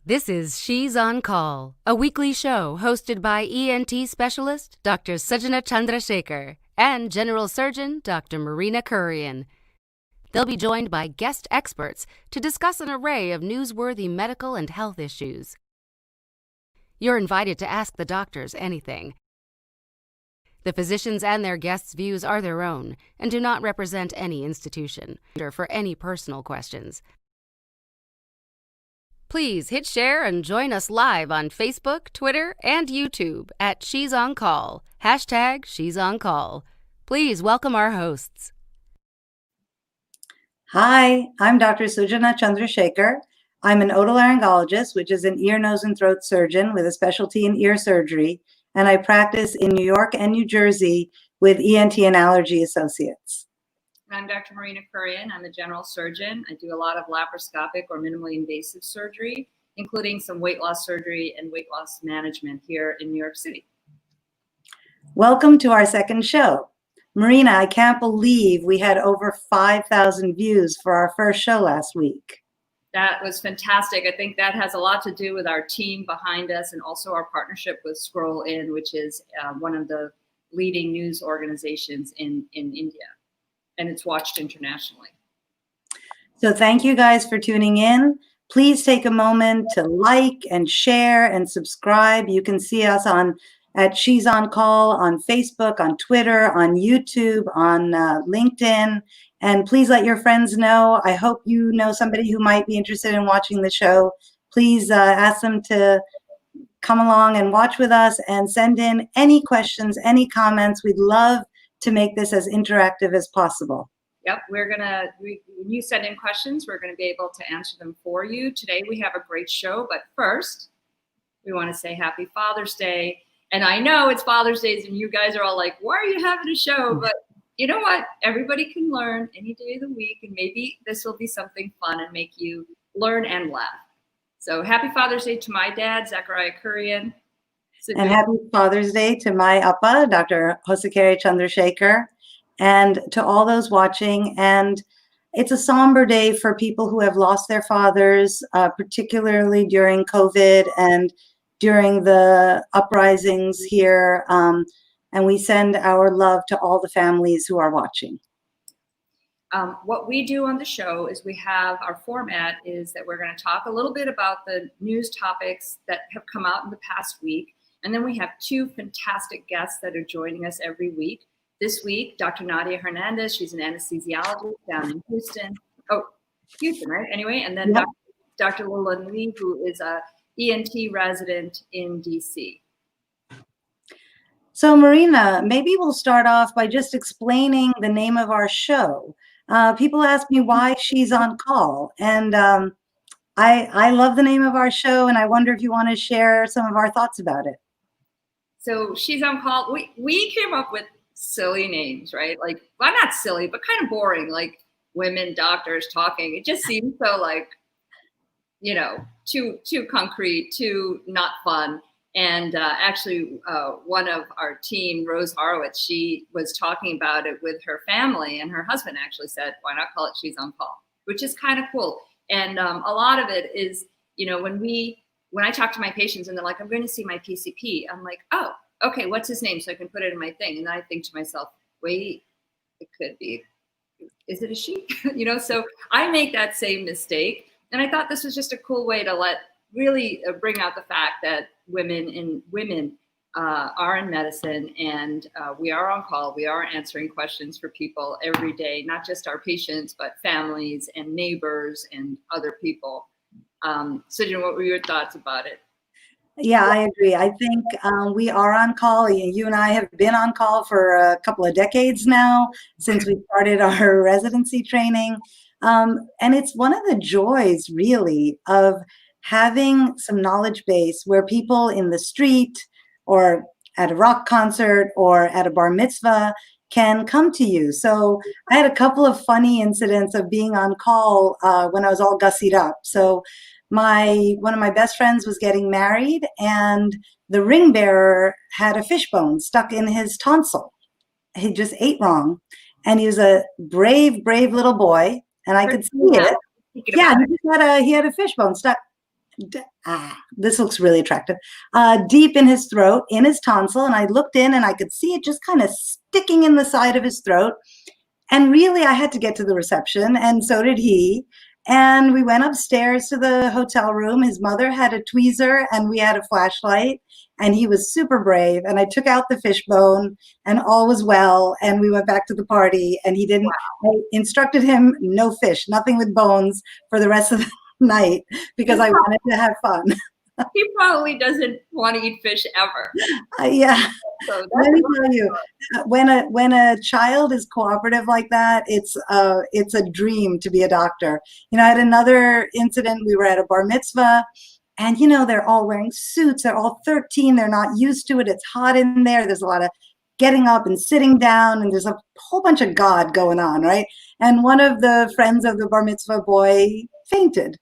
This is She's on Call, a weekly show hosted by ENT specialist Dr. Sujana Chandrasekhar and General Surgeon Dr. Marina Kurian. They'll be joined by guest experts to discuss an array of newsworthy medical and health issues. You're invited to ask the doctors anything. The physicians and their guests' views are their own and do not represent any institution or for any personal questions. Please hit share and join us live on Facebook, Twitter, and YouTube at She's on Call, hashtag She's on Call. Please welcome our hosts. Hi, I'm Dr. Sujana Chandrasekhar. I'm an otolaryngologist, which is an ear, nose, and throat surgeon with a specialty in ear surgery, and I practice in New York and New Jersey with ENT and Allergy Associates. I'm Dr. Marina Kurian. I'm a general surgeon. I do a lot of laparoscopic or minimally invasive surgery, including some weight loss surgery and weight loss management here in New York City. Welcome to our second show. Marina, I can't believe we had over 5,000 views for our first show last week. That was fantastic. I think that has a lot to do with our team behind us and also our partnership with Scroll In, which is one of the leading news organizations in India. And it's watched internationally. So thank you guys for tuning in. Please take a moment to like and share and subscribe. You can see us at She's on Call on Facebook, on Twitter, on YouTube, on LinkedIn. And please let your friends know. I hope you know somebody who might be interested in watching the show. Please ask them to come along and watch with us and send in any questions, any comments. We'd love to make this as interactive as possible. Yep, when you send in questions, we're going to be able to answer them for you. Today we have a great show, but first we want to say Happy Father's Day. And I know it's Father's Day and you guys are all like, why are you having a show? But you know what? Everybody can learn any day of the week, and maybe this will be something fun and make you learn and laugh. So happy Father's Day to my dad, Zachariah Kurian. And happy Father's Day to my Appa, Dr. Hosekere Chandrasekhar, and to all those watching. And it's a somber day for people who have lost their fathers, particularly during COVID and during the uprisings here. And we send our love to all the families who are watching. What we do on the show is our format is that we're going to talk a little bit about the news topics that have come out in the past week. And then we have two fantastic guests that are joining us every week. This week, Dr. Nadia Hernandez, she's an anesthesiologist down in Houston. Oh, Houston, right? Anyway, and then Yep. Dr. Lilun Li, who is a ENT resident in DC. So Marina, maybe we'll start off by just explaining the name of our show. People ask me why She's on Call, and I love the name of our show, and I wonder if you want to share some of our thoughts about it. So She's on Call. We came up with silly names, right? Like, well, not silly, but kind of boring, like women doctors talking. It just seems so like, too concrete, too not fun. And actually, one of our team, Rose Horowitz, she was talking about it with her family, and her husband actually said, why not call it She's on Call, which is kind of cool. And a lot of it is, when I talk to my patients and they're like, I'm going to see my PCP, I'm like, oh, okay, what's his name? So I can put it in my thing. And then I think to myself, wait, it could be, is it a she? So I make that same mistake. And I thought this was just a cool way to really bring out the fact that women are in medicine, and we are on call. We are answering questions for people every day, not just our patients, but families and neighbors and other people. Sujana, what were your thoughts about it? Yeah, I agree. I think we are on call. You and I have been on call for a couple of decades now since we started our residency training. And it's one of the joys, really, of having some knowledge base where people in the street or at a rock concert or at a bar mitzvah can come to you. So I had a couple of funny incidents of being on call when I was all gussied up. So one of my best friends was getting married, and the ring bearer had a fishbone stuck in his tonsil. He just ate wrong, and he was a brave little boy, and I could see it. Yeah, he had a fishbone stuck this looks really attractive, deep in his throat, in his tonsil. And I looked in and I could see it just kind of sticking in the side of his throat. And really, I had to get to the reception, and so did he. And we went upstairs to the hotel room. His mother had a tweezer, and we had a flashlight. And he was super brave. And I took out the fishbone, and all was well. And we went back to the party, and he didn't. I instructed him no fish, nothing with bones for the rest of the night because I wanted to have fun. He probably doesn't want to eat fish ever. Yeah. So Let me tell you, when a child is cooperative like that, it's a dream to be a doctor. You know, I had another incident. We were at a bar mitzvah, and they're all wearing suits. They're all 13. They're not used to it. It's hot in there. There's a lot of getting up and sitting down, and there's a whole bunch of God going on, right? And one of the friends of the bar mitzvah boy fainted.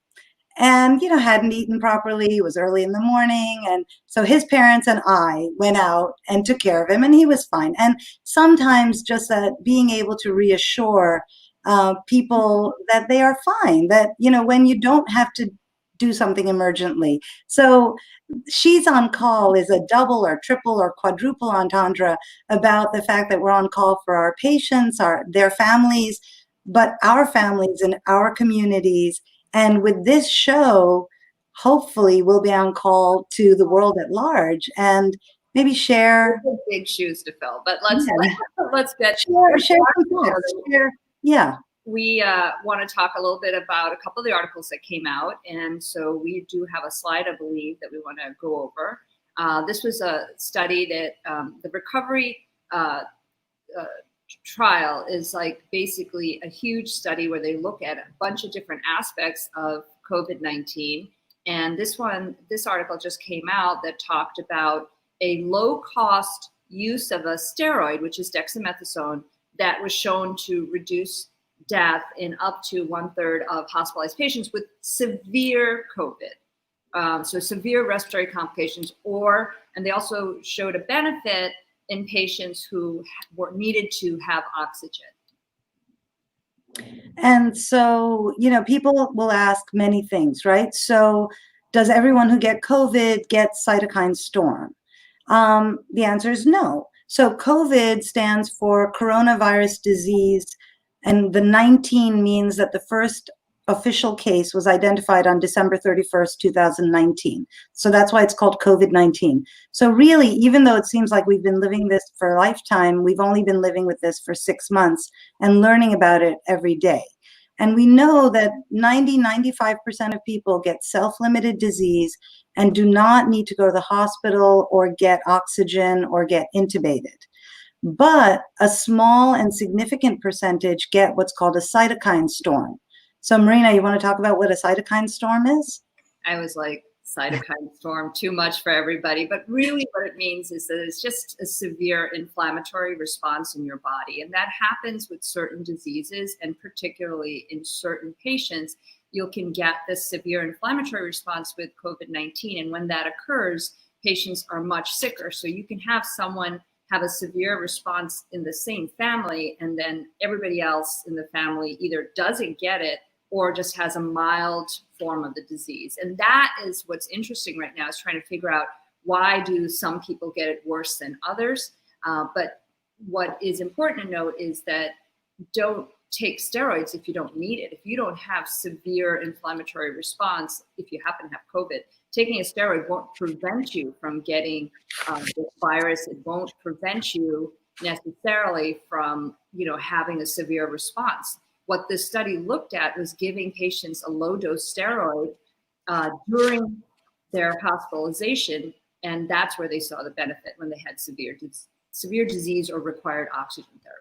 And, hadn't eaten properly. It was early in the morning. And so his parents and I went out and took care of him, and he was fine. And sometimes just being able to reassure people that they are fine, that, when you don't have to do something emergently. So she's on call is a double or triple or quadruple entendre about the fact that we're on call for our patients, their families, but our families and our communities. And with this show, hopefully we'll be on call to the world at large and maybe share. Big shoes to fill, but let's get share. Yeah. We want to talk a little bit about a couple of the articles that came out. And so we do have a slide, I believe, that we want to go over. This was a study that the recovery trial is like basically a huge study where they look at a bunch of different aspects of COVID-19. And this article just came out that talked about a low-cost use of a steroid, which is dexamethasone, that was shown to reduce death in up to 1/3 of hospitalized patients with severe COVID. So severe respiratory complications, and they also showed a benefit in patients who needed to have oxygen. And so, people will ask many things, right? So does everyone who get COVID get cytokine storm? The answer is no. So COVID stands for coronavirus disease, and the 19 means that the first official case was identified on December 31st, 2019. So that's why it's called COVID-19. So really, even though it seems like we've been living this for a lifetime, we've only been living with this for 6 months and learning about it every day. And we know that 95% of people get self-limited disease and do not need to go to the hospital or get oxygen or get intubated. But a small and significant percentage get what's called a cytokine storm. So Marina, you want to talk about what a cytokine storm is? I was like, cytokine storm, too much for everybody. But really what it means is that it's just a severe inflammatory response in your body. And that happens with certain diseases, and particularly in certain patients, you can get this severe inflammatory response with COVID-19. And when that occurs, patients are much sicker. So you can have someone have a severe response in the same family, and then everybody else in the family either doesn't get it or just has a mild form of the disease. And that is what's interesting right now, is trying to figure out why do some people get it worse than others. But what is important to note is that don't take steroids if you don't need it. If you don't have severe inflammatory response, if you happen to have COVID, taking a steroid won't prevent you from getting this virus. It won't prevent you necessarily from, having a severe response. What this study looked at was giving patients a low-dose steroid during their hospitalization, and that's where they saw the benefit, when they had severe disease or required oxygen therapy.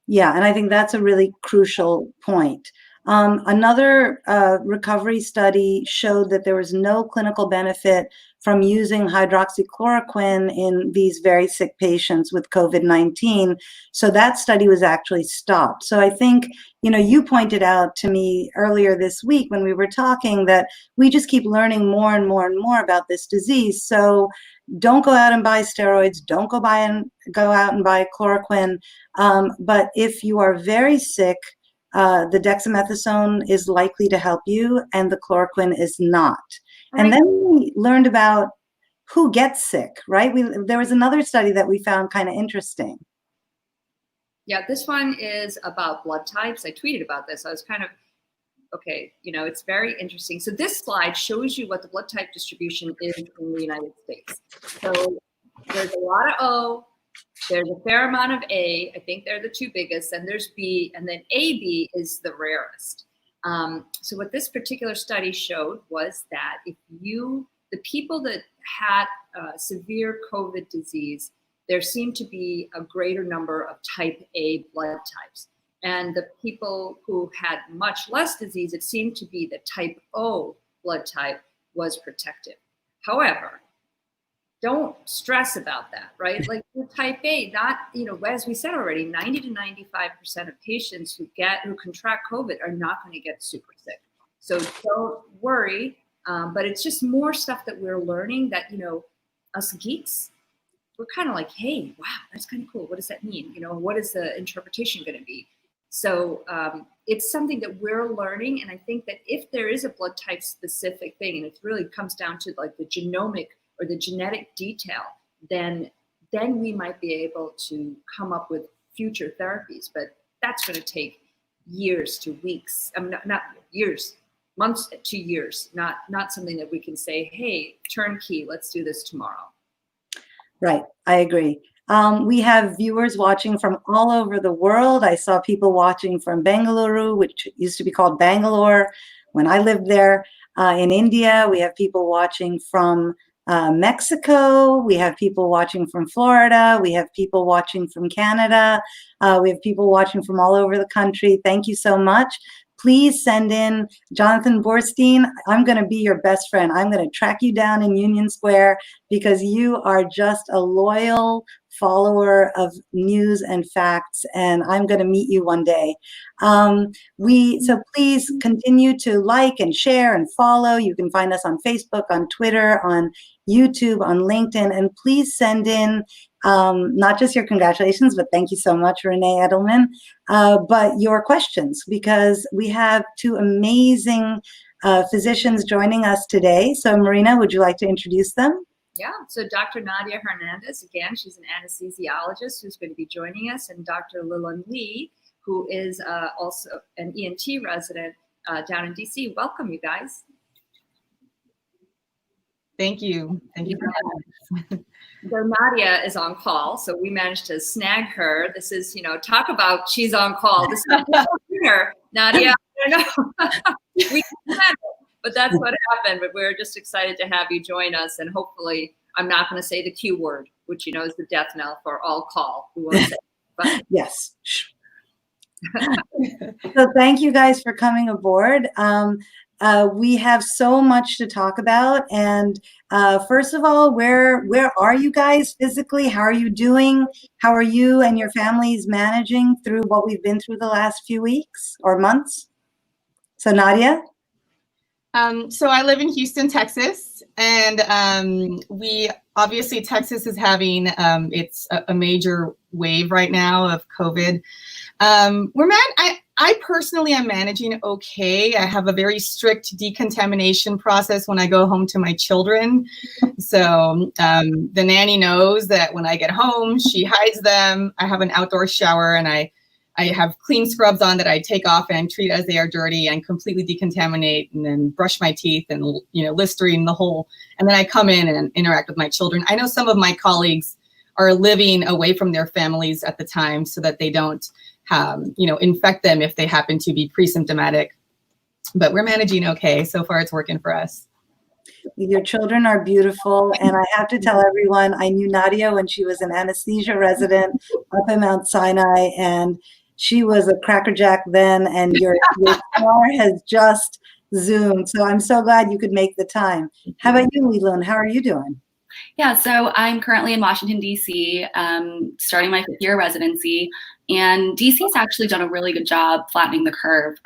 Yeah, and I think that's a really crucial point. Another recovery study showed that there was no clinical benefit from using hydroxychloroquine in these very sick patients with COVID-19. So that study was actually stopped. So I think, you pointed out to me earlier this week when we were talking that we just keep learning more and more and more about this disease. So don't go out and buy steroids. Don't go out and buy chloroquine. But if you are very sick, the dexamethasone is likely to help you, and the chloroquine is not. And then we learned about who gets sick, right? There was another study that we found kind of interesting. Yeah, this one is about blood types. I tweeted about this. I was kind of, okay, it's very interesting. So this slide shows you what the blood type distribution is in the United States. So there's a lot of O, there's a fair amount of A. I think they're the two biggest. And there's B, and then AB is the rarest. So what this particular study showed was that the people that had severe COVID disease, there seemed to be a greater number of type A blood types. And the people who had much less disease, it seemed to be the type O blood type was protective. However, don't stress about that, right? Like with type A, not, as we said already, 90 to 95% of patients who contract COVID are not going to get super sick. So don't worry. But it's just more stuff that we're learning that, us geeks, we're kind of like, hey, wow, that's kind of cool. What does that mean? What is the interpretation going to be? So it's something that we're learning. And I think that if there is a blood type specific thing, and it really comes down to like the genomic or the genetic detail, then we might be able to come up with future therapies. But that's going to take years to weeks. I mean, not years, months to years, not something that we can say, hey, turnkey, let's do this tomorrow. Right, I agree. We have viewers watching from all over the world. I saw people watching from Bengaluru, which used to be called Bangalore when I lived there. In India, we have people watching from Mexico. We have people watching from Florida. We have people watching from Canada. We have people watching from all over the country. Thank you so much. Please send in Jonathan Borstein. I'm going to be your best friend. I'm going to track you down in Union Square because you are just a loyal follower of news and facts, and I'm going to meet you one day. So please continue to like and share and follow. You can find us on Facebook, on Twitter, on YouTube, on LinkedIn, and please send in not just your congratulations, but thank you so much, Renee Edelman, but your questions, because we have two amazing physicians joining us today. So Marina, would you like to introduce them? Yeah, so Dr. Nadia Hernandez, again, she's an anesthesiologist who's going to be joining us, and Dr. Lilun Li, who is also an ENT resident down in DC. Welcome, you guys. Thank you. Thank you for having us. So Nadia is on call, so we managed to snag her. This is, talk about she's on call. This is her, Nadia. I don't know. We can but that's what happened. But we're just excited to have you join us, and hopefully, I'm not going to say the Q word, which is the death knell for all call. We won't say it, but. Yes. So thank you guys for coming aboard. We have so much to talk about, and first of all, where are you guys physically? How are you doing? How are you and your families managing through what we've been through the last few weeks or months? So Nadia? So I live in Houston, Texas, and Texas is having it's a major wave right now of COVID. I personally am managing okay. I have a very strict decontamination process when I go home to my children. So the nanny knows that when I get home, she hides them. I have an outdoor shower, and I have clean scrubs on that I take off and treat as they are dirty and completely decontaminate, and then brush my teeth and, Listerine the whole. And then I come in and interact with my children. I know some of my colleagues are living away from their families at the time so that they don't infect them if they happen to be pre-symptomatic. But we're managing okay. So far, it's working for us. Your children are beautiful. And I have to tell everyone, I knew Nadia when she was an anesthesia resident up in Mount Sinai, and she was a crackerjack then, and your star has just zoomed. So I'm so glad you could make the time. How about you, Lilun? How are you doing? Yeah, so I'm currently in Washington, D.C., starting my 5th year residency. And DC's actually done a really good job flattening the curve.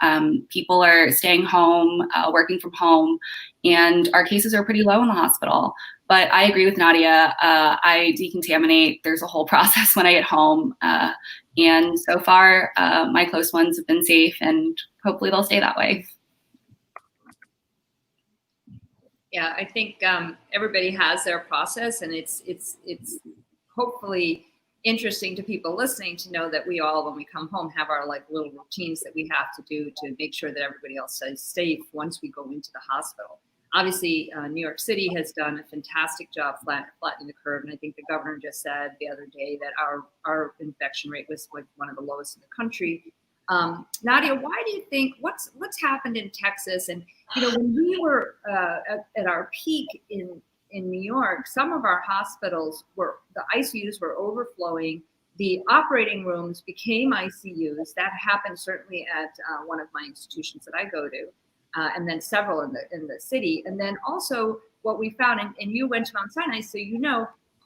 People are staying home, working from home, and our cases are pretty low in the hospital. But I agree with Nadia. I decontaminate. There's a whole process when I get home. And so far, my close ones have been safe, and hopefully they'll stay that way. Yeah, I think everybody has their process, and it's hopefully interesting to people listening to know that we all, when we come home, have our like little routines that we have to do to make sure that everybody else stays safe once we go into the hospital. Obviously, New York City has done a fantastic job flattening the curve, and I think the governor just said the other day that our infection rate was like one of the lowest in the country. Nadia, why do you think what's happened in Texas? And when we were at our peak in New York, some of our hospitals the ICUs were overflowing. The operating rooms became ICUs. That happened certainly at one of my institutions that I go to. And then several in the city. And then also what we found, and you went to Mount Sinai, so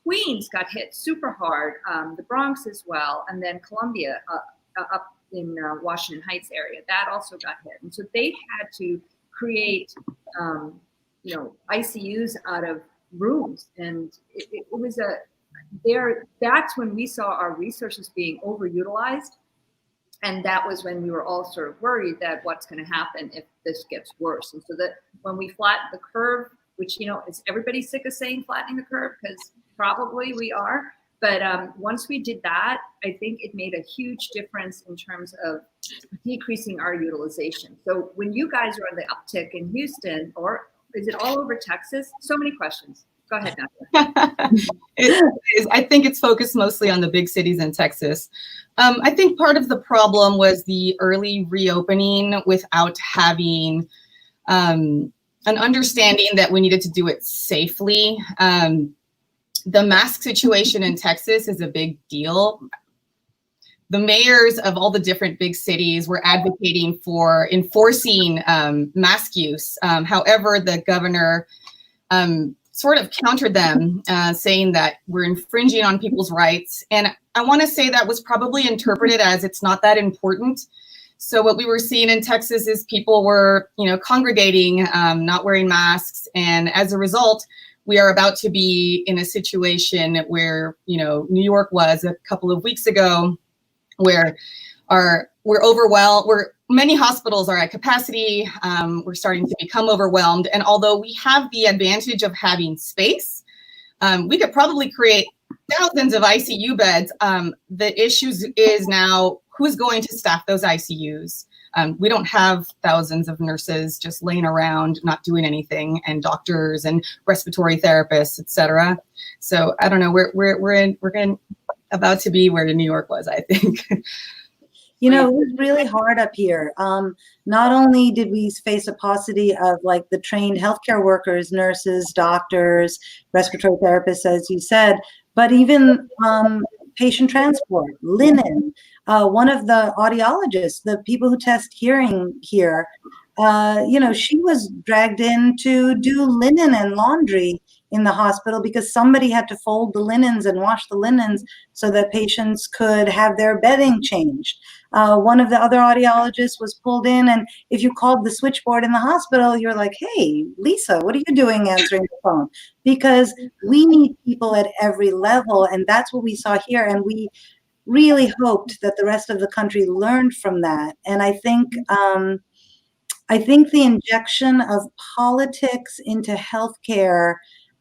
Queens got hit super hard, the Bronx as well, and then Columbia up in Washington Heights area, that also got hit. And so they had to create, ICUs out of rooms. And it was that's when we saw our resources being overutilized. And that was when we were all sort of worried that what's going to happen if this gets worse. And so that when we flatten the curve, which, is everybody sick of saying flattening the curve? Because probably we are. But once we did that, I think it made a huge difference in terms of decreasing our utilization. So when you guys are on the uptick in Houston, or is it all over Texas? So many questions. Go ahead, Nadia. I think it's focused mostly on the big cities in Texas. I think part of the problem was the early reopening without having an understanding that we needed to do it safely. The mask situation in Texas is a big deal. The mayors of all the different big cities were advocating for enforcing mask use. However, the governor sort of countered them, saying that we're infringing on people's rights. And I want to say that was probably interpreted as it's not that important. So what we were seeing in Texas is people were, congregating, not wearing masks. And as a result, we are about to be in a situation where, New York was a couple of weeks ago, where we're overwhelmed. Many hospitals are at capacity. We're starting to become overwhelmed. And although we have the advantage of having space, we could probably create thousands of ICU beds. The issue is now who's going to staff those ICUs. We don't have thousands of nurses just laying around, not doing anything, and doctors and respiratory therapists, et cetera. So I don't know. We're about to be where New York was, I think. It was really hard up here. Not only did we face a paucity of like the trained healthcare workers, nurses, doctors, respiratory therapists, as you said, but even patient transport, linen. One of the audiologists, the people who test hearing here, she was dragged in to do linen and laundry in the hospital because somebody had to fold the linens and wash the linens so that patients could have their bedding changed. One of the other audiologists was pulled in, and if you called the switchboard in the hospital, you're like, hey, Lisa, what are you doing answering the phone? Because we need people at every level, and that's what we saw here, and we really hoped that the rest of the country learned from that. And I think the injection of politics into healthcare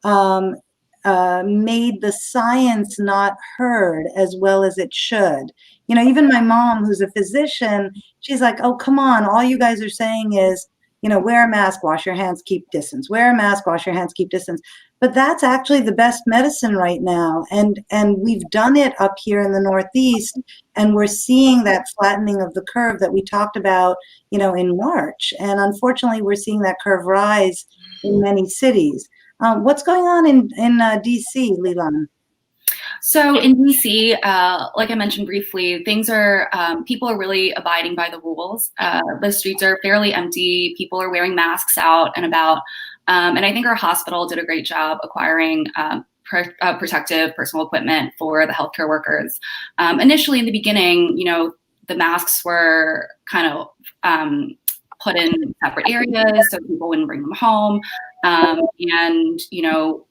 made the science not heard as well as it should. Even my mom, who's a physician, she's like, oh, come on. All you guys are saying is, wear a mask, wash your hands, keep distance. Wear a mask, wash your hands, keep distance. But that's actually the best medicine right now. And we've done it up here in the Northeast, and we're seeing that flattening of the curve that we talked about, in March. And unfortunately, we're seeing that curve rise in many cities. What's going on in DC, Lilun? So in DC, like I mentioned briefly, things are, people are really abiding by the rules. The streets are fairly empty. People are wearing masks out and about. And I think our hospital did a great job acquiring protective personal equipment for the healthcare workers. Initially in the beginning, the masks were kind of put in separate areas so people wouldn't bring them home. And,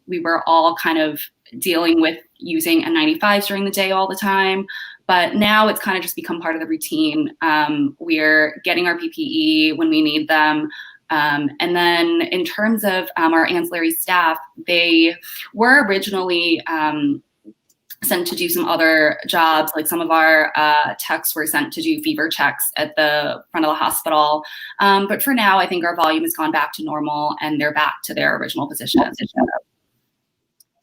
we were all kind of dealing with using N95s during the day all the time. But now it's kind of just become part of the routine. We're getting our PPE when we need them. And then in terms of our ancillary staff, they were originally sent to do some other jobs. Like some of our techs were sent to do fever checks at the front of the hospital. But for now, I think our volume has gone back to normal and they're back to their original positions.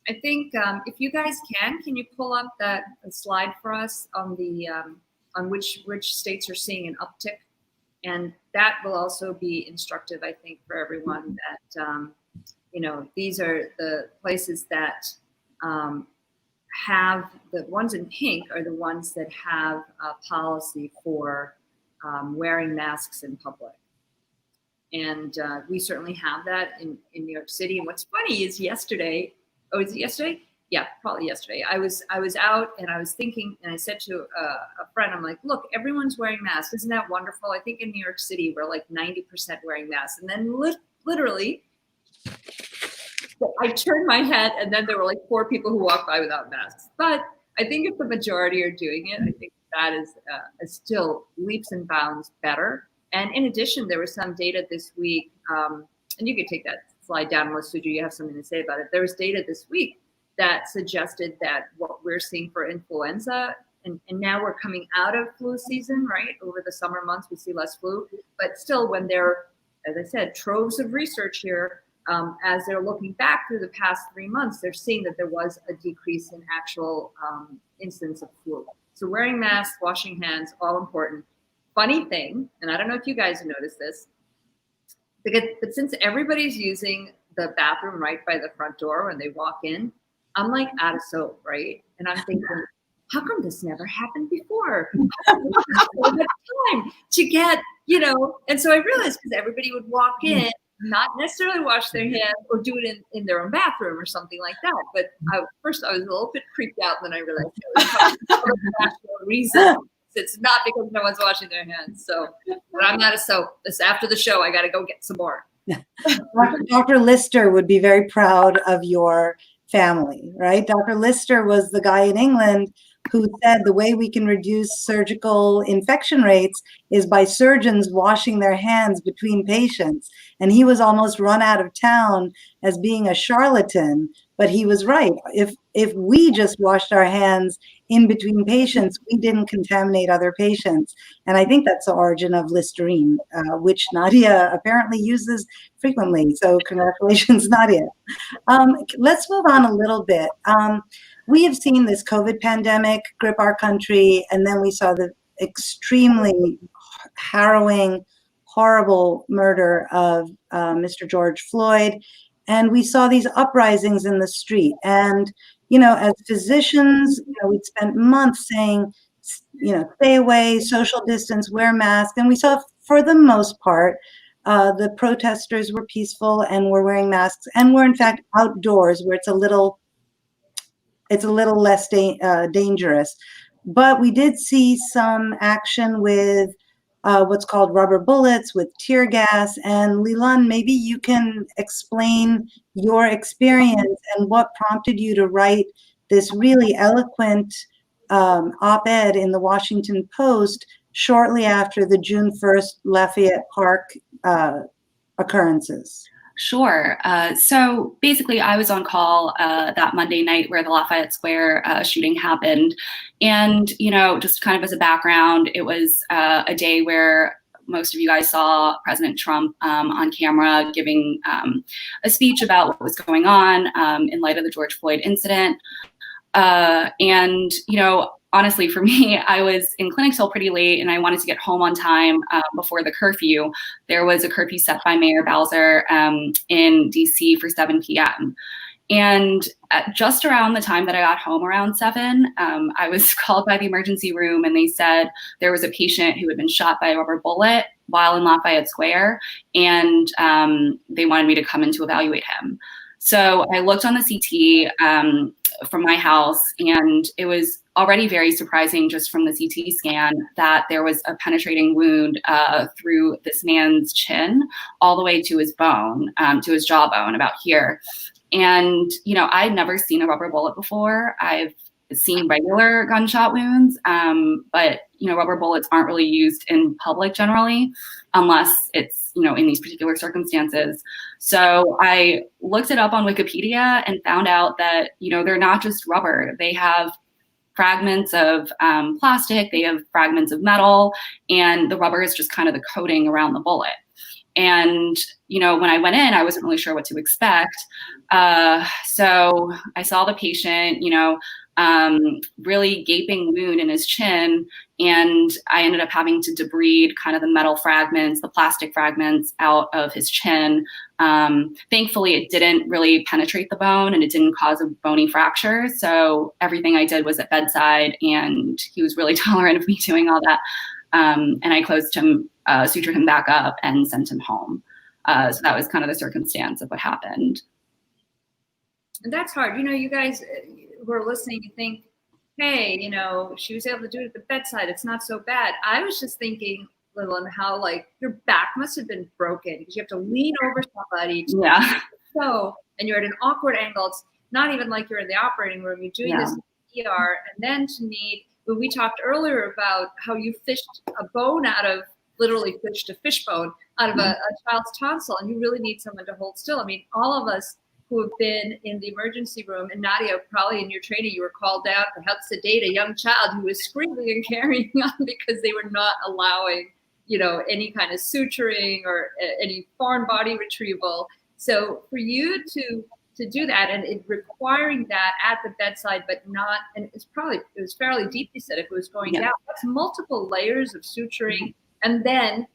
I think if you guys can you pull up that slide for us on the on which states are seeing an uptick, and that will also be instructive, I think, for everyone that you know, these are the places that have, the ones in pink are the ones that have a policy for wearing masks in public. And we certainly have that in New York City. And what's funny is yesterday, oh, is it yesterday? Yeah, probably yesterday. I was out and I was thinking, and I said to a friend, I'm like, look, everyone's wearing masks. Isn't that wonderful? I think in New York City, we're like 90% wearing masks. And then literally, I turned my head and then there were like 4 people who walked by without masks. But I think if the majority are doing it, I think that is still leaps and bounds better. And in addition, there was some data this week, and you could take that slide down unless, Suju, you have something to say about it. There was data this week that suggested that what we're seeing for influenza, and now we're coming out of flu season, right? Over the summer months, we see less flu. But still, when there, as I said, troves of research here, as they're looking back through the past 3 months, they're seeing that there was a decrease in actual incidence of flu. So wearing masks, washing hands, all important. Funny thing, and I don't know if you guys have noticed this, but since everybody's using the bathroom right by the front door when they walk in, I'm like out of soap, right? And I'm thinking, how come this never happened before? How come we have so much time to get, you know? And so I realized because everybody would walk in, not necessarily wash their hands or do it in their own bathroom or something like that. But first I was a little bit creeped out, and then I realized it was probably for a national reason. It's not because no one's washing their hands. So, but I'm out of soap. This after the show, I got to go get some more. Dr. Lister would be very proud of your family, right? Dr. Lister was the guy in England who said the way we can reduce surgical infection rates is by surgeons washing their hands between patients. And he was almost run out of town as being a charlatan, but he was right. If we just washed our hands in between patients, we didn't contaminate other patients. And I think that's the origin of Listerine, which Nadia apparently uses frequently. So congratulations, Nadia. Let's move on a little bit. We have seen this COVID pandemic grip our country, and then we saw the extremely harrowing, horrible murder of Mr. George Floyd. And we saw these uprisings in the street. And, you know, as physicians, you know, we'd spent months saying, you know, stay away, social distance, wear masks. And we saw, for the most part, the protesters were peaceful and were wearing masks and were, in fact, outdoors where it's a little less dangerous. But we did see some action with what's called rubber bullets, with tear gas. And Lilun, maybe you can explain your experience and what prompted you to write this really eloquent op-ed in the Washington Post shortly after the June 1st Lafayette Park occurrences. Sure. So basically, I was on call that Monday night where the Lafayette Square shooting happened. And, you know, just kind of as a background, it was a day where most of you guys saw President Trump on camera giving a speech about what was going on in light of the George Floyd incident. And, you know, honestly, for me, I was in clinic till pretty late and I wanted to get home on time before the curfew. There was a curfew set by Mayor Bowser in DC for 7 p.m. And just around the time that I got home, around 7, I was called by the emergency room and they said there was a patient who had been shot by a rubber bullet while in Lafayette Square, and they wanted me to come in to evaluate him. So I looked on the CT from my house, and it was already very surprising just from the CT scan that there was a penetrating wound through this man's chin all the way to his bone, to his jawbone about here. And, you know, I'd never seen a rubber bullet before. I've seen regular gunshot wounds, but, you know, rubber bullets aren't really used in public generally. unless it's, in these particular circumstances. So I looked it up on Wikipedia and found out that, they're not just rubber. They have fragments of plastic, they have fragments of metal, and the rubber is just kind of the coating around the bullet. And, when I went in, I wasn't really sure what to expect. So I saw the patient, really gaping wound in his chin. And I ended up having to debride kind of the metal fragments, the plastic fragments out of his chin. Thankfully, it didn't really penetrate the bone and it didn't cause a bony fracture. So everything I did was at bedside, and he was really tolerant of me doing all that. And I closed him, sutured him back up and sent him home. So that was kind of the circumstance of what happened. And that's hard. You guys who are listening, you think, hey, she was able to do it at the bedside. It's not so bad. I was just thinking, Lilun, how your back must have been broken because you have to lean over somebody. Yeah. And you're at an awkward angle. It's not even like you're in the operating room. You're doing this in the ER. And then to need, when we talked earlier about how you fished a bone literally fished a fish bone out of a child's tonsil, and you really need someone to hold still. I mean, all of us who have been in the emergency room, and Nadia, probably in your training, you were called out to help sedate a young child who was screaming and carrying on because they were not allowing, any kind of suturing or any foreign body retrieval. So for you to do that, and it requiring that at the bedside, but not, and it was fairly deep, you said, if it was going down, that's multiple layers of suturing. And then,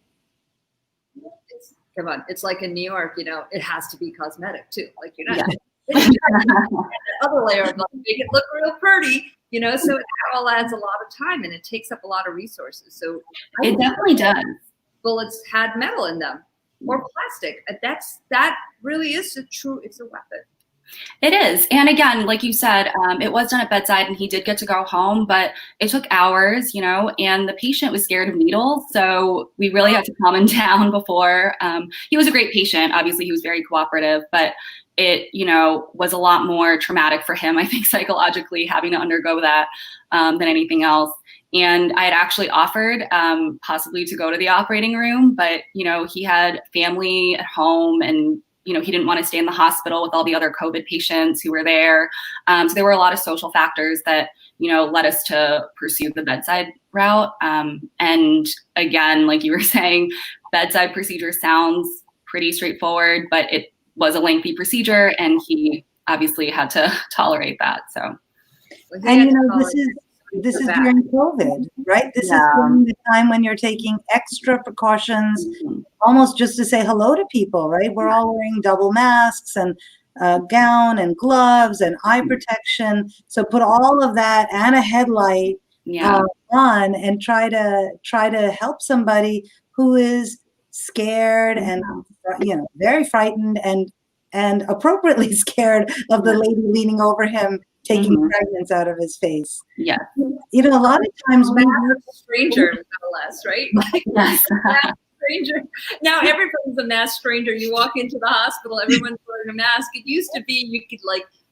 come on, it's like in New York, it has to be cosmetic too. Like other layer of make it look real pretty, so it all adds a lot of time and it takes up a lot of resources. So it definitely does. Bullets had metal in them or plastic. That really is it's a weapon. It is. And again, like you said, it was done at bedside and he did get to go home, but it took hours, and the patient was scared of needles. So we really had to calm him down before. He was a great patient. Obviously, he was very cooperative, but it, was a lot more traumatic for him, I think, psychologically, having to undergo that than anything else. And I had actually offered possibly to go to the operating room, but, he had family at home and he didn't want to stay in the hospital with all the other COVID patients who were there. So there were a lot of social factors that, led us to pursue the bedside route. And again, like you were saying, bedside procedure sounds pretty straightforward, but it was a lengthy procedure and he obviously had to tolerate that. So, and this is during COVID, right? This is during the time when you're taking extra precautions, almost just to say hello to people, right? We're all wearing double masks and a gown and gloves and eye protection. So put all of that and a headlight on and try to help somebody who is scared and very frightened and appropriately scared of the lady leaning over him taking fragments out of his face. Yeah. A lot of times we have a stranger, no less, right? Yes. Stranger. Now everybody's a mask stranger. You walk into the hospital, everyone's wearing a mask. It used to be you could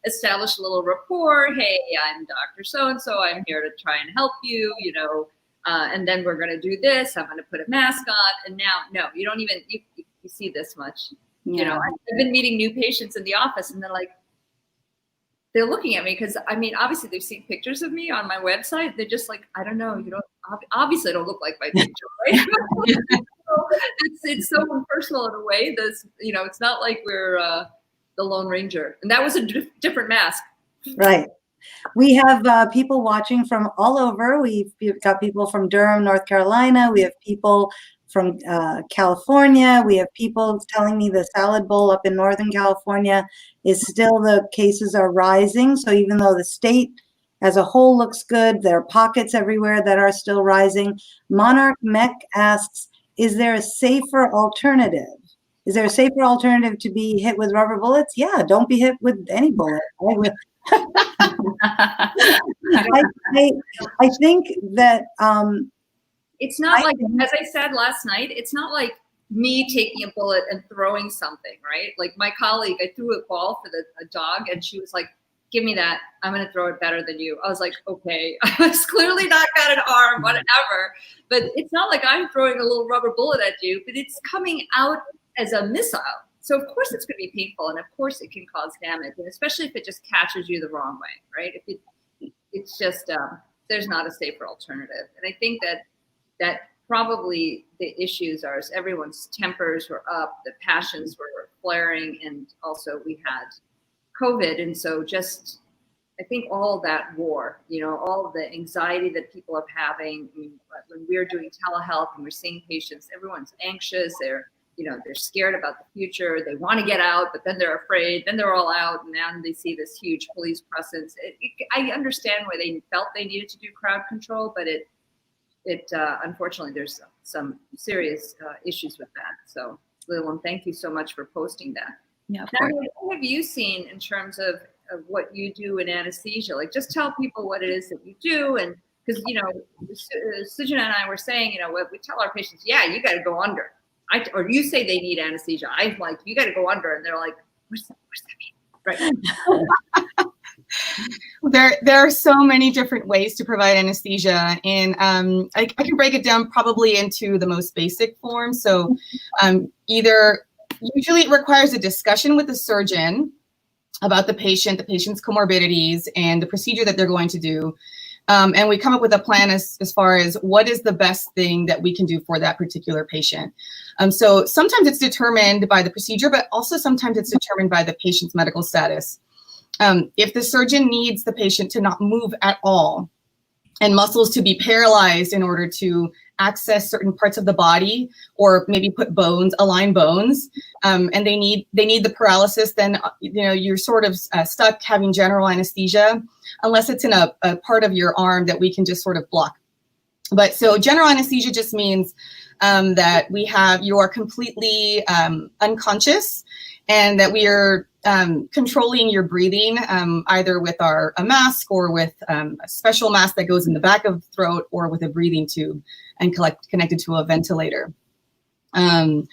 establish a little rapport. Hey, I'm Dr. So-and-so. I'm here to try and help you, and then we're going to do this. I'm going to put a mask on. And now, no, you don't even, you see this much. Yeah. I've been meeting new patients in the office and they're looking at me because, obviously they've seen pictures of me on my website. They're just like, I don't know, obviously I don't look like my picture, right? So it's so impersonal in a way. It's not like we're the Lone Ranger. And that was a different mask. Right. We have people watching from all over. We've got people from Durham, North Carolina. We have people from California. We have people telling me the salad bowl up in Northern California is still, the cases are rising. So even though the state as a whole looks good, there are pockets everywhere that are still rising. Monarch Mech asks, is there a safer alternative? Is there a safer alternative to be hit with rubber bullets? Yeah, don't be hit with any bullet. I think that it's not as I said last night, it's not like me taking a bullet and throwing something, right? Like my colleague, I threw a ball for a dog and she was like, give me that. I'm going to throw it better than you. I was like, okay, I was clearly not got an arm, whatever. But it's not like I'm throwing a little rubber bullet at you, but it's coming out as a missile. So of course it's going to be painful, and of course it can cause damage, and especially if it just catches you the wrong way, right? If it's just there's not a safer alternative, and I think that probably the issues are everyone's tempers were up, the passions were flaring, and also we had COVID, and so just I think all that war, all the anxiety that people are having. I mean, when we're doing telehealth and we're seeing patients, everyone's anxious. They're scared about the future. They want to get out, but then they're afraid. Then they're all out, and now they see this huge police presence. I understand why they felt they needed to do crowd control, but it unfortunately there's some serious issues with that. So, Lilun, thank you so much for posting that. Yeah, of now, course. what have you seen in terms of what you do in anesthesia? Like, just tell people what it is that you do, and because Sujana and I were saying, we tell our patients, yeah, you got to go under. Or you say they need anesthesia. I'm like, you got to go under, and they're like, what's that mean? Right. There are so many different ways to provide anesthesia, and I can break it down probably into the most basic form. So usually it requires a discussion with the surgeon about the patient's comorbidities and the procedure that they're going to do. And we come up with a plan as far as what is the best thing that we can do for that particular patient. So sometimes it's determined by the procedure, but also sometimes it's determined by the patient's medical status. If the surgeon needs the patient to not move at all and muscles to be paralyzed in order to access certain parts of the body, or maybe align bones, and they need the paralysis, then you're sort of stuck having general anesthesia, unless it's in a part of your arm that we can just sort of block. But so general anesthesia just means that you are completely unconscious, and that we are controlling your breathing, either with a mask or with a special mask that goes in the back of the throat, or with a breathing tube and connected to a ventilator. Then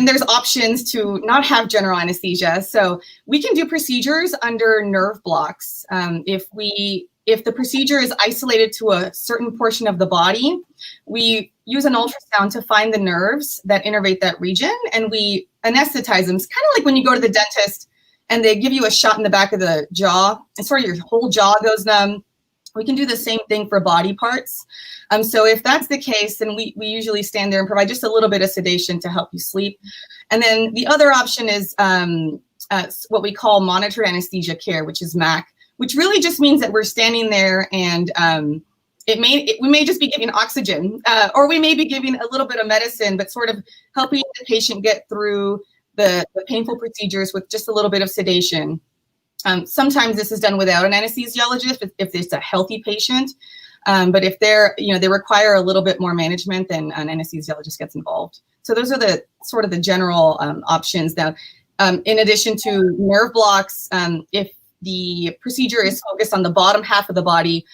there's options to not have general anesthesia. So we can do procedures under nerve blocks. If the procedure is isolated to a certain portion of the body, we use an ultrasound to find the nerves that innervate that region, and we anesthetize them. It's kind of like when you go to the dentist and they give you a shot in the back of the jaw, and sort of your whole jaw goes numb. We can do the same thing for body parts. So if that's the case, then we usually stand there and provide just a little bit of sedation to help you sleep. And then the other option is what we call monitored anesthesia care, which is MAC, which really just means that we're standing there, and we may just be giving oxygen, or we may be giving a little bit of medicine, but sort of helping the patient get through the painful procedures with just a little bit of sedation. Sometimes this is done without an anesthesiologist if it's a healthy patient, but if they require a little bit more management, then an anesthesiologist gets involved. So those are the sort of the general options. Now, in addition to nerve blocks, if the procedure is focused on the bottom half of the body,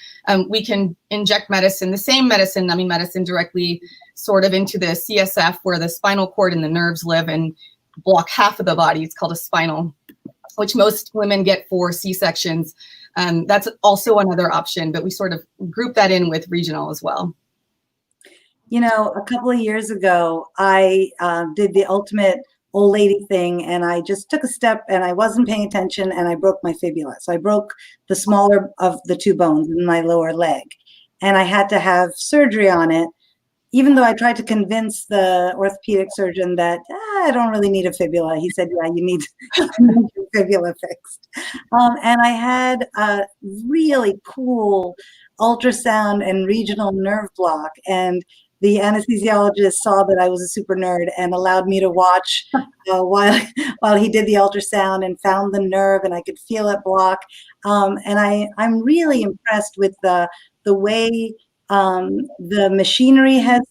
we can inject medicine directly sort of into the CSF, where the spinal cord and the nerves live, and block half of the body. It's called a spinal, which most women get for C-sections. That's also another option, but we sort of group that in with regional as well. A couple of years ago, I did the ultimate old lady thing, and I just took a step and I wasn't paying attention, and I broke my fibula. So I broke the smaller of the two bones in my lower leg, and I had to have surgery on it, even though I tried to convince the orthopedic surgeon that I don't really need a fibula. He said, yeah, you need your fibula fixed. And I had a really cool ultrasound and regional nerve block, and the anesthesiologist saw that I was a super nerd and allowed me to watch while he did the ultrasound, and found the nerve, and I could feel it block. And I'm really impressed with the way the machinery has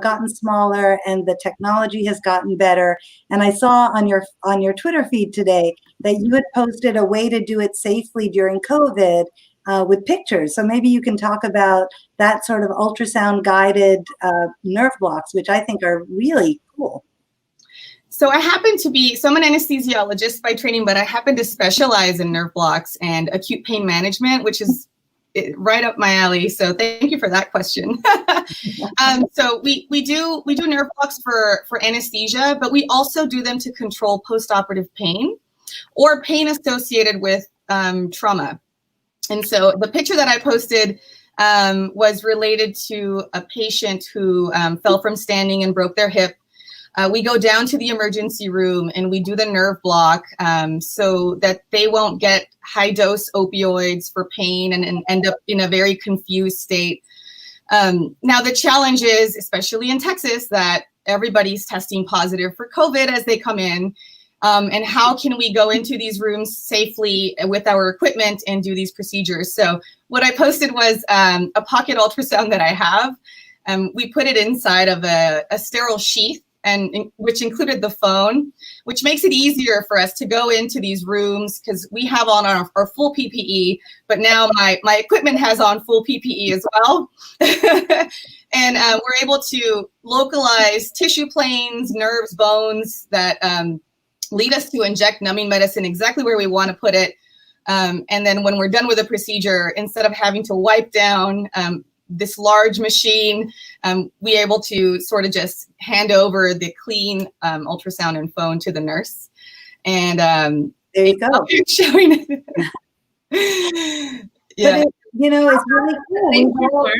gotten smaller and the technology has gotten better. And I saw on your Twitter feed today that you had posted a way to do it safely during COVID with pictures. So maybe you can talk about that sort of ultrasound guided nerve blocks, which I think are really cool. So I'm an anesthesiologist by training, but I happen to specialize in nerve blocks and acute pain management, which is right up my alley. So thank you for that question. So we do nerve blocks for anesthesia, but we also do them to control postoperative pain or pain associated with trauma. And so the picture that I posted was related to a patient who fell from standing and broke their hip. We go down to the emergency room and we do the nerve block so that they won't get high dose opioids for pain and end up in a very confused state. Now the challenge is, especially in Texas, that everybody's testing positive for COVID as they come in. And how can we go into these rooms safely with our equipment and do these procedures? So what I posted was a pocket ultrasound that I have. We put it inside of a sterile sheath, which included the phone, which makes it easier for us to go into these rooms because we have on our full PPE, but now my equipment has on full PPE as well. And we're able to localize tissue planes, nerves, bones that lead us to inject numbing medicine exactly where we want to put it. And then when we're done with the procedure, instead of having to wipe down this large machine, we able to sort of just hand over the clean ultrasound and phone to the nurse. And there you go. Showing it. Yeah. But it's really cool.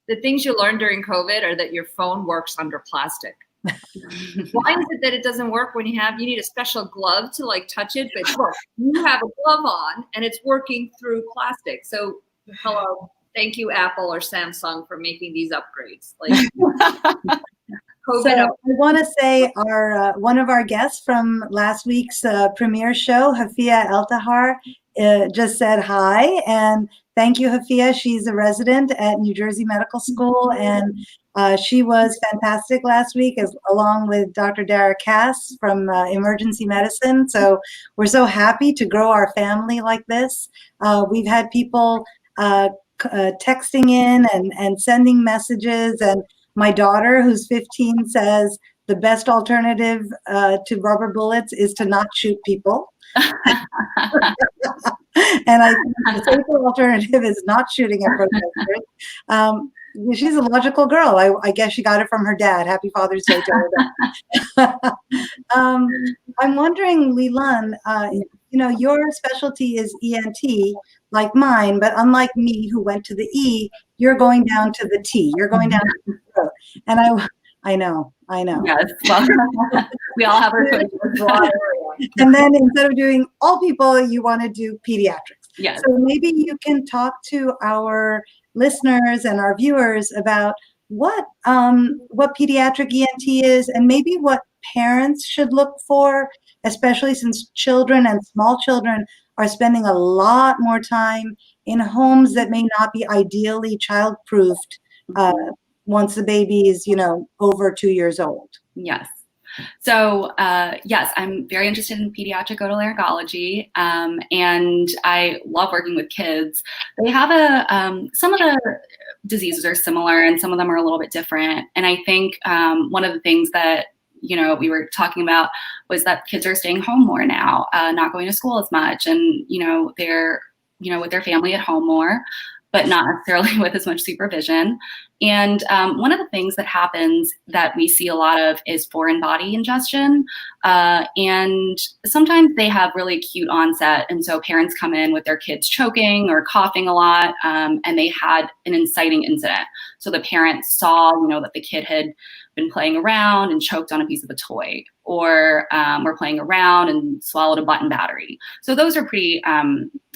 The things you learned during COVID are that your phone works under plastic. Why is it that it doesn't work when you need a special glove to touch it? But look, you have a glove on and it's working through plastic. So hello, thank you Apple or Samsung for making these upgrades. So I want to say one of our guests from last week's premiere show, Hafia Eltahar, just said hi, and thank you, Hafia. She's a resident at New Jersey Medical School, and she was fantastic last week, along with Dr. Dara Cass from Emergency Medicine. So we're so happy to grow our family like this. We've had people texting in and sending messages, and my daughter, who's 15, says the best alternative to rubber bullets is to not shoot people. And I think the safer alternative is not shooting at protesters. She's a logical girl. I guess she got it from her dad. Happy Father's Day to her dad. I'm wondering, Lilun, your specialty is ENT, like mine, but unlike me, who went to the E, you're going down to the T. You're going down to the throat. And I know. Yes, well, we all have our And then instead of doing all people, you want to do pediatrics. Yes. So maybe you can talk to our listeners and our viewers about what pediatric ENT is, and maybe what parents should look for, especially since children and small children are spending a lot more time in homes that may not be ideally child-proofed once the baby is, over 2 years old. Yes. So yes, I'm very interested in pediatric otolaryngology, and I love working with kids. They have some of the diseases are similar, and some of them are a little bit different. And I think one of the things that we were talking about was that kids are staying home more now, not going to school as much, and they're with their family at home more, but not necessarily with as much supervision. And one of the things that happens that we see a lot of is foreign body ingestion. And sometimes they have really acute onset. And so parents come in with their kids choking or coughing a lot, and they had an inciting incident. So the parents saw, that the kid had been playing around and choked on a piece of a toy, or were playing around and swallowed a button battery. So those are pretty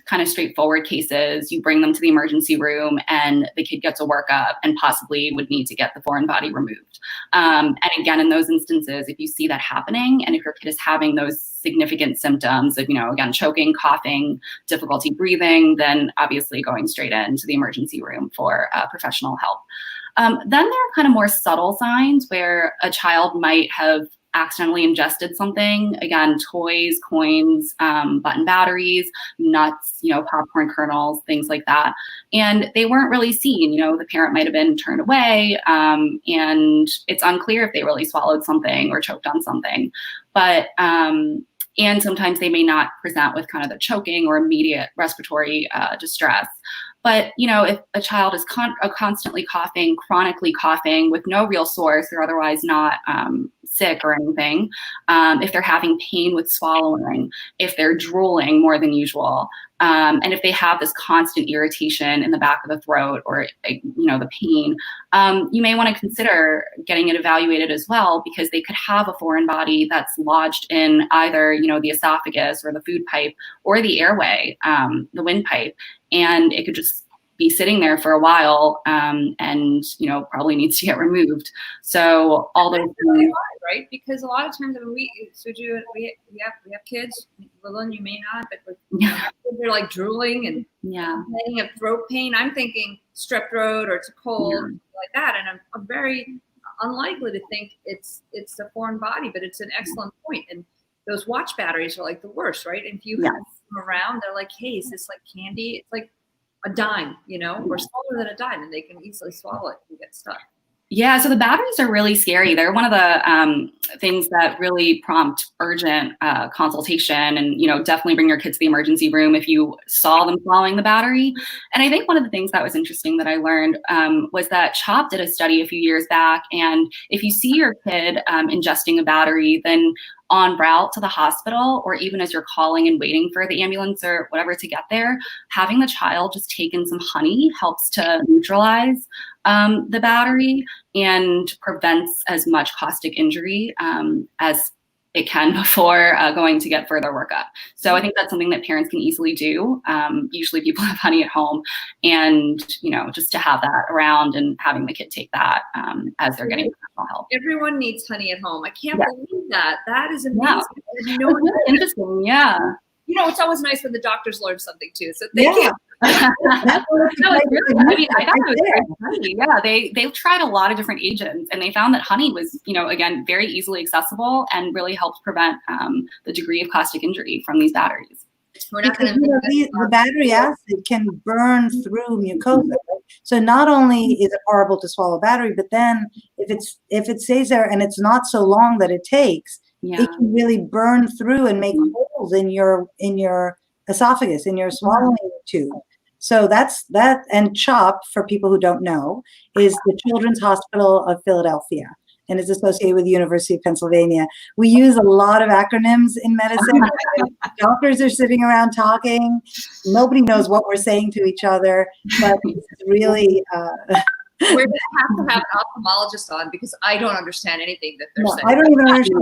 kind of straightforward cases. You bring them to the emergency room and the kid gets a workup and possibly would need to get the foreign body removed. And again, in those instances, if you see that happening and if your kid is having those significant symptoms of, again, choking, coughing, difficulty breathing, then obviously going straight into the emergency room for professional help. Then there are kind of more subtle signs where a child might have accidentally ingested something, again, toys, coins, button batteries, nuts, popcorn kernels, things like that. And they weren't really seen. The parent might have been turned away, and it's unclear if they really swallowed something or choked on something. But and sometimes they may not present with kind of the choking or immediate respiratory distress. But, if a child is constantly coughing, chronically coughing with no real source, they're otherwise not sick or anything, if they're having pain with swallowing, if they're drooling more than usual, and if they have this constant irritation in the back of the throat or, the pain, you may want to consider getting it evaluated as well, because they could have a foreign body that's lodged in either, the esophagus or the food pipe or the airway, the windpipe. And it could just be sitting there for a while, and probably needs to get removed. So all those things, right? Because a lot of times when we have kids, Lilun, you may not, but they're like drooling and complaining of throat pain. I'm thinking strep throat or it's a cold, like that, and I'm very unlikely to think it's a foreign body. But it's an excellent point. And those watch batteries are like the worst, right? And if you have them around, they're like, hey, is this like candy? It's like a dime, or smaller than a dime, and they can easily swallow it and get stuck. Yeah, so the batteries are really scary. They're one of the things that really prompt urgent consultation, and definitely bring your kids to the emergency room if you saw them swallowing the battery. And I think one of the things that was interesting that I learned was that CHOP did a study a few years back, and if you see your kid ingesting a battery, then on route to the hospital, or even as you're calling and waiting for the ambulance or whatever to get there, having the child just take in some honey helps to neutralize the battery and prevents as much caustic injury as it can before going to get further workup. So I think that's something that parents can easily do. Usually people have honey at home, and just to have that around and having the kid take that as they're getting medical help. Everyone needs honey at home. I can't believe that. That is amazing. Yeah. It's really interesting. Yeah. It's always nice when the doctors learn something too. So thank you. No, it's really, I thought it was very funny. Yeah, they tried a lot of different agents, and they found that honey was, again, very easily accessible and really helped prevent the degree of caustic injury from these batteries. We're not Because, going the battery acid can burn through mucosa. So not only is it horrible to swallow battery, but then if it stays there and it's not so long that it takes, it can really burn through and make holes in your esophagus, in your swallowing tube. So that's that. And CHOP, for people who don't know, is the Children's Hospital of Philadelphia, and is associated with the University of Pennsylvania. We use a lot of acronyms in medicine. Doctors are sitting around talking. Nobody knows what we're saying to each other, but it's really... We're going to have an ophthalmologist on, because I don't understand anything that they're saying. I don't even understand.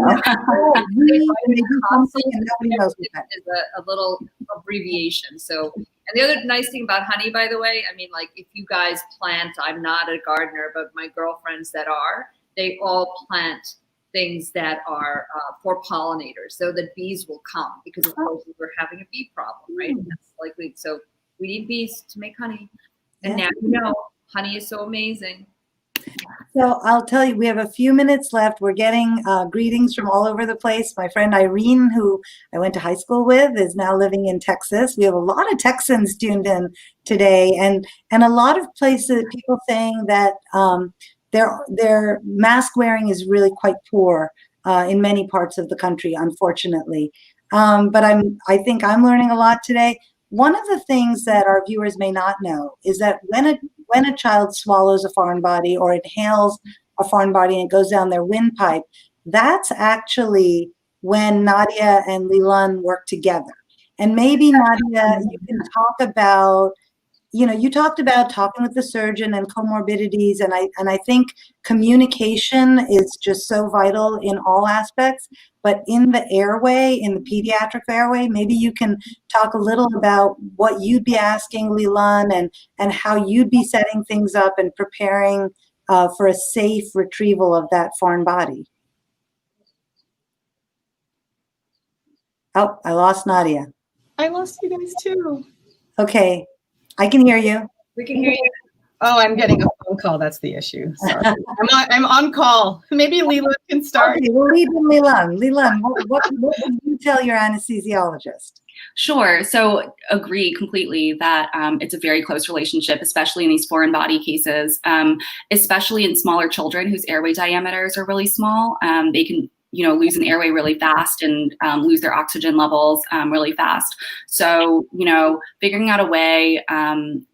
Nobody knows what that is. A little abbreviation. So, and the other nice thing about honey, by the way, like if you guys plant, I'm not a gardener, but my girlfriends that are, they all plant things that are for pollinators, so that bees will come, because of course we're having a bee problem, right? That's likely. So we need bees to make honey, and now honey is so amazing. So I'll tell you, we have a few minutes left. We're getting greetings from all over the place. My friend Irene, who I went to high school with, is now living in Texas. We have a lot of Texans tuned in today, and a lot of places, people saying that their mask wearing is really quite poor in many parts of the country, unfortunately. But I think I'm learning a lot today. One of the things that our viewers may not know is that when a child swallows a foreign body or inhales a foreign body and it goes down their windpipe, that's actually when Nadia and Lilun work together. And maybe, Nadia, you can talk about, you talked about talking with the surgeon and comorbidities, and I think communication is just so vital in all aspects. But in the airway, in the pediatric airway, maybe you can talk a little about what you'd be asking Lilun and how you'd be setting things up and preparing for a safe retrieval of that foreign body. Oh, I lost Nadia. I lost you guys too. Okay, I can hear you. We can hear you. Oh, I'm getting a phone on call. That's the issue. Sorry. I'm on call. Maybe Lilun can start. Okay, we'll leave in Lilun. Lilun, what would you tell your anesthesiologist? Sure. So agree completely that it's a very close relationship, especially in these foreign body cases, especially in smaller children whose airway diameters are really small. They can lose an airway really fast and lose their oxygen levels really fast. So, figuring out a way